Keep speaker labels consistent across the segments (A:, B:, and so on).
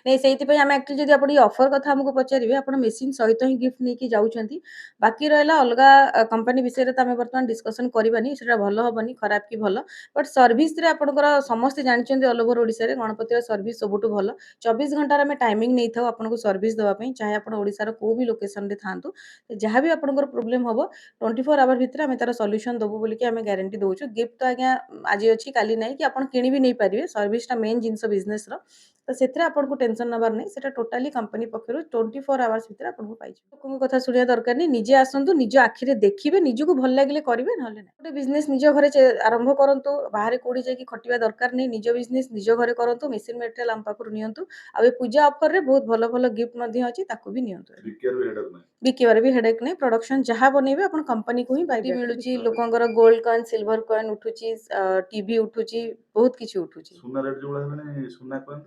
A: ନାଇଁ ସେଇଥିପାଇଁ ଆମେ ଆକ୍ଚୁଆଲି ଯଦି ଆପଣ ଅଫର କଥା ଆମକୁ ପଚାରିବେ ଆପଣ ମେସିନ୍ ସହିତ ହିଁ ଗିଫ୍ଟ ନେଇକି ଯାଉଛନ୍ତି। ବାକି ରହିଲା ଅଲଗା କମ୍ପାନୀ ବିଷୟରେ ତ ଆମେ ବର୍ତ୍ତମାନ ଡିସ୍କସନ୍ କରିବାନି। ସେଟା ଭଲ ହବନି, ଖରାପ କି ଭଲ। ବଟ୍ ସର୍ଭିସରେ ଆପଣଙ୍କର ସମସ୍ତେ ଜାଣିଛନ୍ତି ଅଲ୍ ଓଭର୍ ଓଡ଼ିଶାରେ ଗଣପତିର ସର୍ଭିସ ସବୁଠୁ ଭଲ। 24 ଘଣ୍ଟାର ଆମେ ଟାଇମିଂ ନେଇଥାଉ ଆପଣଙ୍କୁ ସର୍ଭିସ ଦେବା ପାଇଁ। ଚାହେ ଆପଣ ଓଡ଼ିଶାର କୋଉ ବି ଲୋକେସନରେ ଥାଆନ୍ତୁ। ଯାହା ବି ଆପଣଙ୍କର ପ୍ରୋବ୍ଲେମ୍ ହବ 24 ଆୱାର ଭିତରେ ଆମେ ତାର ସଲ୍ୟୁସନ୍ ଦେବୁ ବୋଲିକି ଆମେ ଗ୍ୟାରେଣ୍ଟି ଦଉଛୁ। ଗିଫ୍ଟ ତ ଆଜ୍ଞା ଆଜି ଅଛି କାଲି ନାହିଁ କି ଆପଣ କିଣି ବି ନେଇପାରିବେ। ସର୍ଭିସଟା ମେନ୍ ଜିନିଷ ବିଜନେସର। ତ ସେଥିରେ ଆପଣଙ୍କୁ ଟେନସନ୍ ନେବାର ନାହିଁ। ସେଟା ଟୋଟାଲି କମ୍ପାନୀ ପକ୍ଷରୁ 24 ଆୱାର୍ସ ଭିତରେ ଆପଣଙ୍କୁ ପାଇଯିବେ। ଲୋକଙ୍କ କଥା ଶୁଣିବା ଦରକାର ନାହିଁ। ନିଜେ ଆସନ୍ତୁ, ନିଜ ଆଖିରେ ଦେଖିବେ, ନିଜକୁ ଭଲ ଲାଗିଲେ କରିବେ, ନହେଲେ ନାହିଁ। ଗୋଟେ ବିଜନେସ୍ ନିଜ ଘରେ ଆରମ୍ଭ କରନ୍ତୁ। ବାହାରେ କୋଉଠି ଯାଇକି ଖଟିବା ଦରକାର ନାହିଁ। ନିଜ ବିଜନେସ୍ ନିଜ ଘରେ କରନ୍ତୁ। ମେସିନ୍ ମେଟେରିଆଲ ଆମ ପାଖରୁ ନିଅନ୍ତୁ। ଆଉ ଏ ପୂଜା ଅଫରରେ ବହୁତ ଭଲ ଭଲ ଗିଫ୍ଟ ମଧ୍ୟ ଅଛି, ତାକୁ ବି ନିଅନ୍ତୁ। ବିକିବାର ବି ହେଡେକ୍ ନାହିଁ। ପ୍ରଡକ୍ସନ ଯାହା ବନେଇବେ ଆପଣ କମ୍ପାନୀକୁ ହିଁ ବାଇ ମିଳୁଛି। ଲୋକଙ୍କର ଗୋଲ୍ଡ କଏନ୍, ସିଲଭର କଏନ୍ ଉଠୁଛି, ଟିଭି ଉଠୁଛି, ବହୁତ କିଛି ଉଠୁଛି।
B: ସୁନା ରେଟ୍ ଯୋଉ ଭଳିଆ ହେଲାଣି ସୁନା କଏନ୍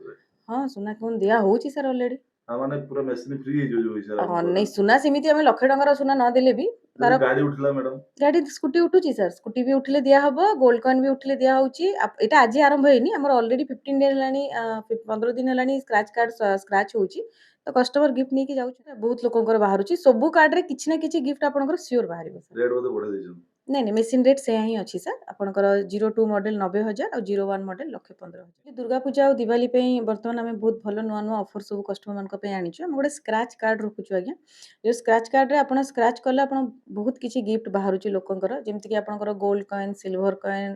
A: ହଁ, ସୁନା କଏନ୍ ଦିଆ ହଉଛି ସାର୍ ଅଲରେଡି।
B: ମାନେ ପୁରା ମେସିନ୍ ଫ୍ରି ହେଇଯିବ ଯୋଉ ହିସାବରେ
A: ହଁ, ନାଇଁ ସୁନା ସେମିତି ଆମେ ଲକ୍ଷେ ଟଙ୍କାର ସୁନା ନ ଦେଲେ ବି ତାର
B: ଗାଡି ଉଠିଲା ମ୍ୟାଡାମ,
A: ଗାଡି ସ୍କୁଟି ଉଠୁଛି ସାର୍। ସ୍କୁଟି ବି ଉଠିଲେ ଦିଆହବ, ଗୋଲ୍ଡ କଏନ୍ ବି ଉଠିଲେ ଦିଆହଉଛି। ଏଇଟା ଆଜି ଆରମ୍ଭ ହେଇନି, ଆମର ଅଲରେଡି 15 ଡେ ହେଲାଣି, 15 ଦିନ ହେଲାଣି ସ୍କ୍ରାଚ୍ କାର୍ଡ ସ୍କ୍ରାଚ୍ ହଉଛି। ତ କଷ୍ଟମର ଗିଫ୍ଟ ନେଇକି ଯାଉଛନ୍ତି। ବହୁତ ଲୋକଙ୍କର ବାହାରୁଛି। ସବୁ କାର୍ଡରେ କିଛି ନା କିଛି ଗିଫ୍ଟ ଆପଣଙ୍କର ସିଓର ବାହାରିବ।
B: ରେଟ୍ ବୋଧେ ବଢେଇ ଦେଇଛନ୍ତି।
A: ନାଇଁ ନାଇଁ, ମେସିନ୍ ରେଟ୍ ସେୟା ହିଁ ଅଛି ସାର୍। ଆପଣଙ୍କର 02 ମଡେଲ 90,000 ଆଉ 01 ମଡେଲ 1,15,000। ଦୁର୍ଗା ପୂଜା ଆଉ ଦିୱାଲି ପାଇଁ ବର୍ତ୍ତମାନ ଆମେ ବହୁତ ଭଲ ନୂଆ ନୂଆ ଅଫର ସବୁ କଷ୍ଟମରମାନଙ୍କ ପାଇଁ ଆଣିଛୁ। ଆମେ ଗୋଟେ ସ୍କ୍ରାଚ୍ କାର୍ଡ ରଖୁଛୁ ଆଜ୍ଞା। ଯୋଉ ସ୍କ୍ରାଚ୍ କାର୍ଡରେ ଆପଣ ସ୍କ୍ରାଚ୍ କଲେ ଆପଣ ବହୁତ କିଛି ଗିଫ୍ଟ ବାହାରୁଛି ଲୋକଙ୍କର। ଯେମିତିକି ଆପଣଙ୍କର gold coin, silver coin,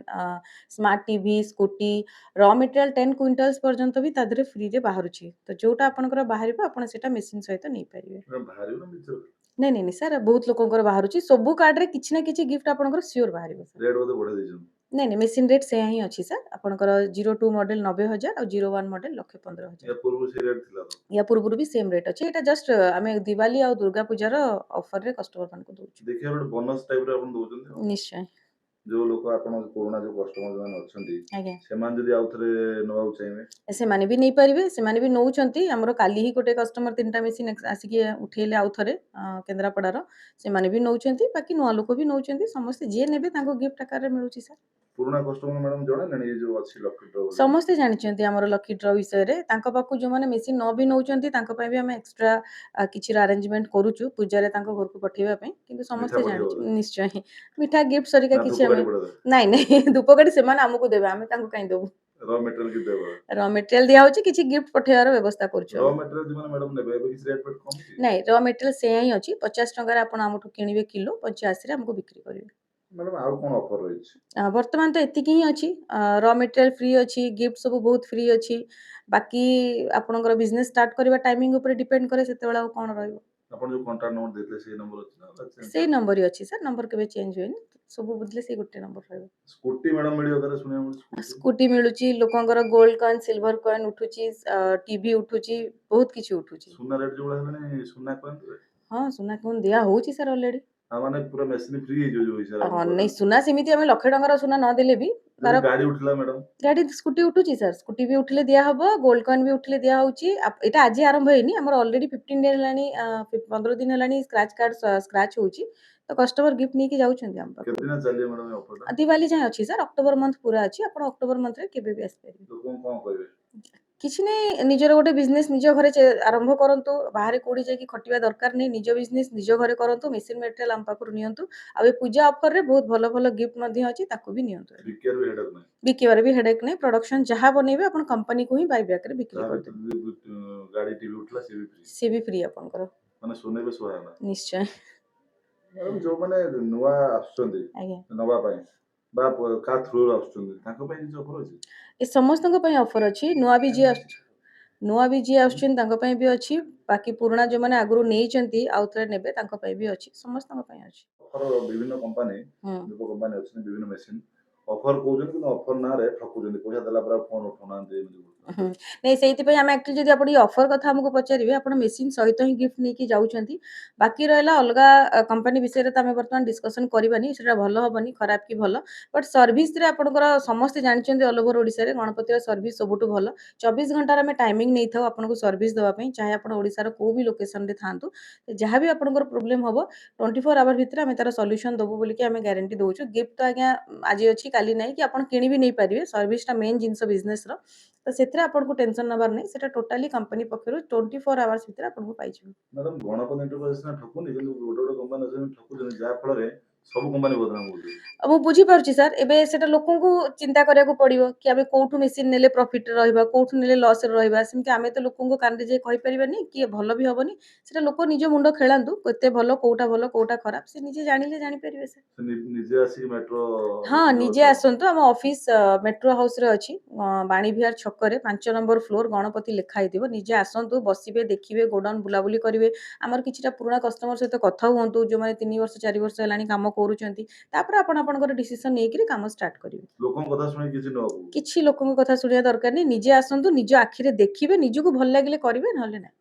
A: smart TV, scooty, ର ମେଟେରିଆଲ 10 କ୍ୱିଣ୍ଟାଲ୍ସ ପର୍ଯ୍ୟନ୍ତ ବି ତା ଦେହରେ ଫ୍ରିରେ ବାହାରୁଛି। ତ ଯୋଉଟା ଆପଣଙ୍କର ବାହାରିବ ଆପଣ ସେଟା ମେସିନ୍ ସହିତ ନେଇପାରିବେ। ନାଇଁ ନାଇଁ ସାର୍, ବହୁତ ଲୋକଙ୍କର ବାହାରୁଛି। ସବୁ କାର୍ଡରେ କିଛି ନା କିଛି ଗିଫ୍ଟ ଆପଣଙ୍କର ସିଓର ବାହାରିବ।
B: ରେଟ୍ ବୋଧେ ବଢେଇ ଦେଇଛନ୍ତି।
A: ନାଇଁ ନାଇଁ, ମେସିନ୍ ରେଟ୍ ସେୟା ହିଁ ଅଛି ସାର୍। ଆପଣଙ୍କର 02 ମଡେଲ 90,000 ଆଉ 01 ମଡେଲ 1,15,000।
B: ୟା ପୂର୍ବରୁ ସେ ରେଟ୍ ଥିଲା ତ?
A: ୟା ପୂର୍ବରୁ ବି ସେମ୍ ରେଟ୍ ଅଛି। ଏଇଟା ଜଷ୍ଟ ଆମେ ଦିୱାଲି ଆଉ ଦୁର୍ଗା ପୂଜାର ଅଫରରେ କଷ୍ଟମରମାନଙ୍କୁ ଦଉଛୁ।
B: ଦେଖିବା ଗୋଟେ ବୋନସ୍ ଟାଇପର ଆପଣ ଦଉଛନ୍ତି।
A: ନିଶ୍ଚୟ।
B: ଯୋଉ ଲୋକ ଆପଣ ପୁରୁଣା ଯୋଉ କଷ୍ଟମର ମାନେ ଅଛନ୍ତି,
A: ଆଜ୍ଞା,
B: ସେମାନେ ଯଦି ଆଉ ଥରେ ନେବାକୁ ଚାହିଁବେ
A: ସେମାନେ ବି ନେଇପାରିବେ। ସେମାନେ ବି ନଉଛନ୍ତି। ଆମର କାଲି ହିଁ ଗୋଟେ କଷ୍ଟମର 3ଟା ମେସିନ୍ ଆସିକି ଉଠେଇଲେ ଆଉ ଥରେ କେନ୍ଦ୍ରାପଡ଼ାର। ସେମାନେ ବି ନଉଛନ୍ତି। ବାକି ନୂଆ ଲୋକ ବି ନଉଛନ୍ତି। ସମସ୍ତେ ଯିଏ ନେବେ ତାଙ୍କୁ ଗିଫ୍ଟ ଆକାରରେ ମିଳୁଛି ସାର୍।
B: ପୁରୁଣା କଷ୍ଟମର ମ୍ୟାଡାମ ଜଣାନାଣି ଏ ଯୋଉ ଅଛି ଲକି ଡ୍ର ବୋଲି?
A: ସମସ୍ତେ ଜାଣିଛନ୍ତି ଆମର ଲକି ଡ୍ର ବିଷୟରେ। ତାଙ୍କ ପାଖକୁ ଯୋଉମାନେ ମେସିନ୍ ନ ବି ନଉଛନ୍ତି ତାଙ୍କ ପାଇଁ ବି ଆମେ ଏକ୍ସଟ୍ରା କିଛିର ଆରେଞ୍ଜମେଣ୍ଟ କରୁଛୁ ପୂଜାରେ ତାଙ୍କ ଘରକୁ ପଠେଇବା ପାଇଁ। କିନ୍ତୁ
B: ମିଠା
A: ସମସ୍ତେ
B: ପଠେଇବ
A: ଜାଣିଛୁ
B: ବୋଧେ?
A: ନିଶ୍ଚୟ ହିଁ। ମିଠା ଗିଫ୍ଟ ସରିକା
B: ନା
A: କିଛି ଆମେ
B: ଧୂପକାଠି ପଠେଇବ?
A: ନାଇଁ ନାଇଁ, ଧୂପକାଠି ସେମାନେ ଆମକୁ ଦେବେ, ଆମେ ତାଙ୍କୁ କାହିଁ ଦେବୁ।
B: ର ମେଟେରିଆଲ କିଛି ଦେବ?
A: ର ମେଟେରିଆଲ ଦିଆ ହଉଛି, କିଛି ଗିଫ୍ଟ ପଠେଇବାର ବ୍ୟବସ୍ଥା କରୁଛୁ
B: ର
A: ଆମେ।
B: ମେଟେରିଆଲ ଯୋଉମାନେ ମ୍ୟାଡାମ ନେବେ ଏବେ କିଛି ରେଟ୍ ଫେଟ୍ କମୁଛି?
A: ନାଇଁ, ର ମେଟେରିଆଲ ସେୟା ହିଁ ଅଛି। 50 ଟଙ୍କାରେ ଆପଣ ଆମଠୁ କିଣିବେ କିଲୋ, 85ରେ ଆମକୁ ବିକ୍ରି କରିବେ।
B: ମ୍ୟାଡାମ ଆଉ କଣ ଅଫର ରହିଛି?
A: ବର୍ତ୍ତମାନ ତ ଏତିକି ହିଁ ଅଛି। ର ମେଟେରିଆଲ ଫ୍ରି ଅଛି, ଗିଫ୍ଟ ସବୁ ବହୁତ ଫ୍ରି ଅଛି। ବାକି ଆପଣଙ୍କର ବିଜନେସ୍ ଷ୍ଟାର୍ଟ କରିବା ଟାଇମିଂ ଉପରେ ଡିପେଣ୍ଡ କରେ ସେତେବେଳେ ଆଉ କଣ ରହିବ।
B: ଆପଣ ଯୋଉ କଣ୍ଟାକ୍ଟ ନମ୍ବର ଦେଇଥିଲେ ସେଇ ନମ୍ବର ଅଛି ନା?
A: ସେଇ ନମ୍ବର ହିଁ ଅଛି ସାର୍। ନମ୍ବର କେବେ ଚେଞ୍ଜ ହୁଏନି। ସବୁ ବୁଝିଲେ ସେଇ ଗୋଟେ ନମ୍ବର ରହିବ।
B: ସ୍କୁଟି ମ୍ୟାଡାମ ମିଳିବ ତାର ଶୁଣିବାକୁ ମିଳୁଛି?
A: ସ୍କୁଟି ମିଳୁଛି। ଲୋକଙ୍କର ଗୋଲ୍ଡ କଏନ୍, ସିଲଭର କଏନ୍ ଉଠୁଛି, ଟିଭି ଉଠୁଛି, ବହୁତ କିଛି ଉଠୁଛି।
B: ସୁନା ରେଟ୍ ଯୋଉ ଭଳିଆ ହେଲାଣି ସୁନା କଏନ୍
A: ହଁ, ସୁନା କଏନ୍ ଦିଆ ହଉଛି ସାର୍ ଅଲରେଡି।
B: ମାନେ ପୁରା ମେସିନ୍ ଫ୍ରି ହେଇଯିବ ଯୋଉ ହିସାବରେ
A: ହଁ, ନାଇଁ ସୁନା ସେମିତି ଆମେ ଲକ୍ଷେ ଟଙ୍କାର ସୁନା ନ ଦେଲେ ବି ତାର
B: ଗାଡି ଉଠିଲା ମ୍ୟାଡାମ,
A: ଗାଡି ସ୍କୁଟି ଉଠୁଛି ସାର୍। ସ୍କୁଟି ବି ଉଠିଲେ ଦିଆହବ, ଗୋଲ୍ଡ କଏନ୍ ବି ଉଠିଲେ ଦିଆହଉଛି। ଏଇଟା ଆଜି ଆରମ୍ଭ ହେଇନି, ଆମର ଅଲରେଡି 15 ଡେ ହେଲାଣି, 15 ଦିନ ହେଲାଣି ସ୍କ୍ରାଚ୍ କାର୍ଡ ସ୍କ୍ରାଚ୍ ହଉଛି। ତ କଷ୍ଟମର ଗିଫ୍ଟ ନେଇକି ଯାଉଛନ୍ତି ଆମ ପାଖରୁ।
B: କେତେ ଦିନ ଚାଲିବ ମ୍ୟାଡାମ ଏ ଅଫରଟା?
A: ଦିୱାଲି ଯାଏଁ ଅଛି ସାର୍। ଅକ୍ଟୋବର ମନ୍ଥ ପୁରା ଅଛି। ଆପଣ ଅକ୍ଟୋବର ମନ୍ଥରେ କେବେ ବି ଆସିପାରିବେ।
B: ଲୋକଙ୍କୁ କଣ କହିବେ?
A: କିଛି ନାହିଁ, ନିଜର ଗୋଟେ ବିଜନେସ୍ ନିଜ ଘରେ ଆରମ୍ଭ କରନ୍ତୁ। ବାହାରେ କୋଉଠି ଯାଇକି ଖଟିବା ଦରକାର ନାହିଁ। ନିଜ ବିଜନେସ୍ ନିଜ ଘରେ କରନ୍ତୁ। ମେସିନ୍ ମେଟେରିଆଲ ଆମ ପାଖରୁ ନିଅନ୍ତୁ। ଆଉ ଏ ପୂଜା ଅଫରରେ ବହୁତ ଭଲ ଭଲ ଗିଫ୍ଟ ମଧ୍ୟ ଅଛି, ତାକୁ ବି ନିଅନ୍ତୁ। ବିକିବାର ବି ହେଡେକ୍ ନାହିଁ। ପ୍ରଡକ୍ସନ ଯାହା ବନେଇବେ ଆପଣ କମ୍ପାନୀକୁ ହିଁ ବାଇ ବ୍ୟାକରେ ବିକ୍ରି କରିଦେବେ।
B: ଗାଡି ଟିଭି ଉଠିଲା
A: ସିଏ ବି ଫ୍ରି ଆପଣଙ୍କର।
B: ମାନେ ସୁନେବେ ସୁହାଗା।
A: ନିଶ୍ଚୟ।
B: ଯୋଉମାନେ ନୂଆ ଆସୁଛନ୍ତି
A: ଆଜ୍ଞା,
B: ନବା ପାଇଁ ବା କାହା ଥ୍ରୁରୁ ଆସୁଛନ୍ତି ତାଙ୍କ ପାଇଁ କିଛି ଅଫର ଅଛି?
A: ଏ ସମସ୍ତଙ୍କ ପାଇଁ ଅଫର ଅଛି। ନୂଆ ବି ଯିଏ ଆସୁଛନ୍ତି ତାଙ୍କ ପାଇଁ ବି ଅଛି। ବାକି ପୁରୁଣା ଯୋଉମାନେ ଆଗରୁ ନେଇଛନ୍ତି ଆଉ ଥରେ ନେବେ ତାଙ୍କ ପାଇଁ ବି ଅଛି। ସମସ୍ତଙ୍କ ପାଇଁ ଅଛି।
B: ଅଫର ବିଭିନ୍ନ କମ୍ପାନୀ ଧୂପ କମ୍ପାନୀ ଅଛନ୍ତି, ବିଭିନ୍ନ ମେସିନ୍ ଅଫର କହୁଛନ୍ତି କିନ୍ତୁ ଅଫର ନାଁରେ ଠକୁଛନ୍ତି। ପଇସା ଦେଲା ପରେ ଫୋନ ଉଠଉନାହାନ୍ତି ଏମିତି।
A: ନାଇଁ ସେଇଥିପାଇଁ ଆମେ ଆକ୍ଚୁଆଲି ଯଦି ଆପଣ ଅଫର କଥା ଆମକୁ ପଚାରିବେ ଆପଣ ମେସିନ୍ ସହିତ ହିଁ ଗିଫ୍ଟ ନେଇକି ଯାଉଛନ୍ତି। ବାକି ରହିଲା ଅଲଗା କମ୍ପାନୀ ବିଷୟରେ ତ ଆମେ ବର୍ତ୍ତମାନ ଡିସ୍କସନ୍ କରିବାନି। ସେଟା ଭଲ ହବନି, ଖରାପ କି ଭଲ। ବଟ୍ ସର୍ଭିସରେ ଆପଣଙ୍କର ସମସ୍ତେ ଜାଣିଛନ୍ତି ଅଲ୍ ଓଭର୍ ଓଡ଼ିଶାରେ ଗଣପତିର ସର୍ଭିସ ସବୁଠୁ ଭଲ। 24 ଘଣ୍ଟାର ଆମେ ଟାଇମିଂ ନେଇଥାଉ ଆପଣଙ୍କୁ ସର୍ଭିସ ଦେବା ପାଇଁ। ଚାହେ ଆପଣ ଓଡ଼ିଶାର କୋଉ ବି ଲୋକେସନରେ ଥାଆନ୍ତୁ। ଯାହା ବି ଆପଣଙ୍କର ପ୍ରୋବ୍ଲେମ୍ ହବ 24 ଆୱାର ଭିତରେ ଆମେ ତାର ସଲ୍ୟୁସନ୍ ଦେବୁ ବୋଲିକି ଆମେ ଗ୍ୟାରେଣ୍ଟି ଦଉଛୁ। ଗିଫ୍ଟ ତ ଆଜ୍ଞା ଆଜି ଅଛି କାଲି ନାହିଁ କି ଆପଣ କିଣି ବି ନେଇପାରିବେ। ସର୍ଭିସଟା ମେନ୍ ଜିନିଷ ବିଜନେସର। ତ ସେଥିରେ ଆପଣଙ୍କୁ ଟେନସନ୍ ନବାର ନାହିଁ। ସେଟା ଟୋଟାଲି କମ୍ପାନୀ ପକ୍ଷରୁ 24 ଆୱାର୍ସ ଭିତରେ ଆପଣଙ୍କୁ ପାଇଯିବ।
B: ମ୍ୟାଡ଼ାମ୍ ଗଣପତି ଏଣ୍ଟରପ୍ରାଇଜେସ୍ ସିନା ଠକୁନି, କିନ୍ତୁ ଗୋଟେ କମ୍ପାନୀ ଅଛନ୍ତି ଠକୁଛନ୍ତି, ଯାହା ଫଳରେ ସବୁ କମ୍ପାନୀ ବଦନାମ ହଉଛନ୍ତି।
A: ମୁଁ ବୁଝିପାରୁଛି ସାର୍। ଏବେ ସେଟା ଲୋକଙ୍କୁ ଚିନ୍ତା କରିବାକୁ ପଡ଼ିବ କି ଆମେ କୋଉଠୁ ମେସିନ୍ ନେଲେ ପ୍ରଫିଟରେ ରହିବା, କୋଉଠୁ ନେଲେ ଲସ୍‌ରେ ରହିବା। ସେମିତି ଆମେ ତ ଲୋକଙ୍କ କାନରେ ଯାଇ କହିପାରିବାନି କି ଭଲ ବି ହବନି। ସେଟା ଲୋକ ନିଜ ମୁଣ୍ଡ ଖେଳାନ୍ତୁ, କେତେ ଭଲ, କୋଉଟା ଖରାପ ସେ ନିଜେ ଜାଣିଲେ ଜାଣିପାରିବେ ସାର୍।
B: ସେ ନିଜେ ଆସିକି ମେଟ୍ରୋ
A: ହଁ,
B: ମେସିନ୍
A: ନିଜେ
B: ବ୍ୟବସ୍ଥା
A: ଆସନ୍ତୁ। ଆମ ଅଫିସ୍ ମେଟ୍ରୋ ହାଉସ୍‌ରେ ଅଛି। ବାଣୀବିହାର ଛକରେ 5 ନମ୍ବର ଫ୍ଲୋର୍ ଗଣପତି ଲେଖା ହେଇଥିବ। ନିଜେ ଆସନ୍ତୁ, ବସିବେ, ଦେଖିବେ, ଗୋଡାଉନ୍ ବୁଲାବୁଲି କରିବେ। ଆମର କିଛିଟା ପୁରୁଣା କଷ୍ଟମର ସହିତ କଥା ହୁଅନ୍ତୁ, ଯୋଉମାନେ 3 ବର୍ଷ 4 ବର୍ଷ ହେଲାଣି କାମ କରୁଛନ୍ତି। ତାପରେ ଆପଣ ଆପଣଙ୍କର ଡିସିସନ୍ ନେଇକିରି କାମ ଷ୍ଟାର୍ଟ କରିବେ।
B: ଲୋକଙ୍କ କଥା ଶୁଣିକି କିଛି ନ ହବୁ।
A: କିଛି ଲୋକଙ୍କ କଥା ଶୁଣିବା ଦରକାର ନାହିଁ। ନିଜେ ଆସନ୍ତୁ, ନିଜ ଆଖିରେ ଦେଖିବେ, ନିଜକୁ ଭଲ ଲାଗିଲେ କରିବେ, ନହେଲେ ନାହିଁ।